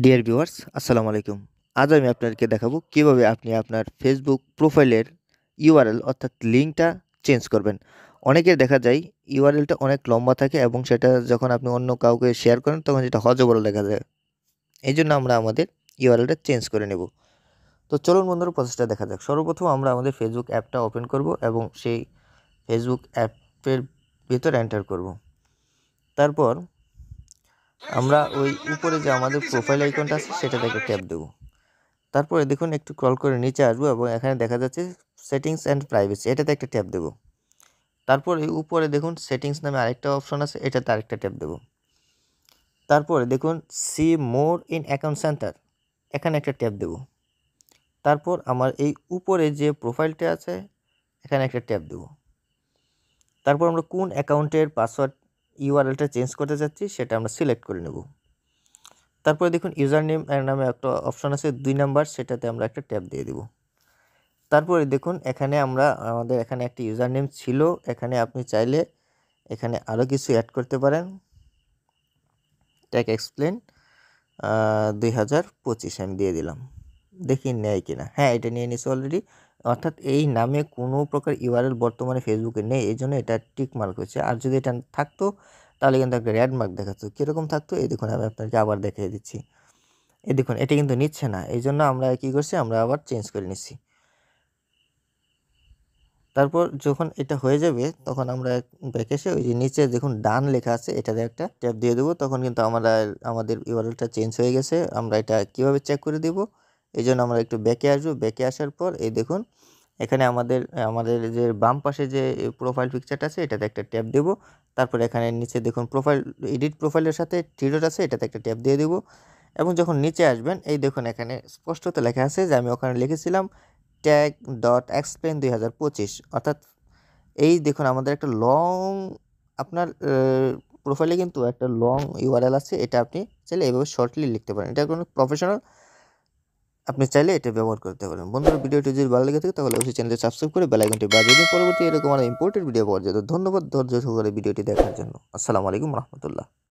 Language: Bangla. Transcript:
ডিয়ার ভিউয়ার্স, আসসালামু আলাইকুম। আজ আমি আপনাদেরকে দেখাবো কিভাবে আপনি আপনার ফেসবুক প্রোফাইলের ইউআরএল অর্থাৎ লিঙ্কটা চেঞ্জ করবেন। অনেকের দেখা যায় ইউআরএলটা অনেক লম্বা থাকে এবং সেটা যখন আপনি অন্য কাউকে শেয়ার করেন তখন সেটা হযবল দেখা যায়। এইজন্য আমরা আমাদের ইউআরএলটা চেঞ্জ করে নেব। তো চলুন বন্ধুরা প্রসেসটা দেখা যাক। সর্বপ্রথম আমরা আমাদের ফেসবুক অ্যাপটা ওপেন করব এবং সেই ফেসবুক অ্যাপের ভিতরে এন্টার করব। তারপর আমরা ওই উপরে যে আমাদের প্রোফাইল আইকনটা আছে সেটাতে একটা ট্যাপ দেব। তারপরে দেখুন একটু স্ক্রল করে নিচে আসবো এবং এখানে দেখা যাচ্ছে সেটিংস অ্যান্ড প্রাইভেসি, এটাতে একটা ট্যাপ দেব। তারপরে উপরে দেখুন সেটিংস নামে আরেকটা অপশন আছে, এটাতে আরেকটা ট্যাপ দেব। তারপরে দেখুন see more in account centre, এখানে একটা ট্যাপ দেব। তারপর আমার এই উপরে যে প্রোফাইলটা আছে এখানে একটা ট্যাপ দেব। তারপর আমরা কোন অ্যাকাউন্টের পাসওয়ার্ড ইউআরএলটা চেঞ্জ করতে চাচ্ছি সেটা আমরা সিলেক্ট করে নেব। তারপরে দেখুন ইউজার নেম নামে একটা অপশন আছে 2 নাম্বার, সেটাতে আমরা একটা ট্যাপ দিয়ে দেব। তারপরে দেখুন এখানে আমাদের এখানে একটা ইউজার নেম ছিল, এখানে আপনি চাইলে এখানে আরও কিছু অ্যাড করতে পারেন। ট্যাগ এক্সপ্লেন 2025 আমি দিয়ে দিলাম, দেখি নেয় কিনা। হ্যাঁ, এটা নিয়ে নিছে অলরেডি। অর্থাৎ এই নামে কোনো প্রকার ইউআরএল বর্তমানে ফেসবুকে নেই, এই জন্য এটা টিক মার্ক হয়েছে। আর যদি এটা থাকতো তাহলে কিন্তু একটা রেড মার্ক দেখাতো। কীরকম থাকতো এই দেখুন, আমি আপনাকে আবার দেখিয়ে দিচ্ছি। এই দেখুন এটা কিন্তু নিচ্ছে না, এই জন্য আমরা কী করছি, আমরা আবার চেঞ্জ করে নিচ্ছি। তারপর যখন এটা হয়ে যাবে তখন আমরা ব্যাক এসে ওই যে নিচে দেখুন ডান লেখা আছে, এটাতে একটা ট্যাপ দিয়ে দেবো। তখন কিন্তু আমাদের ইউআরএলটা চেঞ্জ হয়ে গেছে। আমরা এটা কিভাবে চেক করে দেব, এই জন্য আমরা একটু ব্যাকে আসবো। ব্যাকে আসার পর এই দেখুন এখানে আমাদের যে বাম পাশে যে প্রোফাইল পিকচারটা আছে এটাতে একটা ট্যাপ দেব। তারপর এখানে নিচে দেখুন প্রোফাইল এডিট প্রোফাইলের সাথে থ্রি ডট আছে, এটাতে একটা ট্যাপ দিয়ে দেবো। এবং যখন নিচে আসবেন এই দেখুন এখানে স্পষ্টত লেখা আছে যে আমি ওখানে লিখেছিলাম ট্যাগ ডট এক্সপ্লেন 2025। অর্থাৎ এই দেখুন আমাদের একটা লং আপনার প্রোফাইলে কিন্তু একটা লং ইউআরএল আছে, এটা আপনি চাইলে এভাবে শর্টলি লিখতে পারেন। এটা কোনো প্রফেশনাল, আপনি চাইলে এটা ব্যবহার করতে পারেন। বন্ধুরা, ভিডিওটি যদি ভালো লেগে থাকে তাহলে অবশ্যই চ্যানেলটি সাবস্ক্রাইব করে বেল আইকনটি বাজিয়ে দিন পরবর্তী এরকম আর ইম্পর্টেন্ট ভিডিও পাওয়ার জন্য। ধন্যবাদ ধৈর্য সহকারে ভিডিওটি দেখার জন্য। আসসালামু আলাইকুম রহমতুল্লাহ।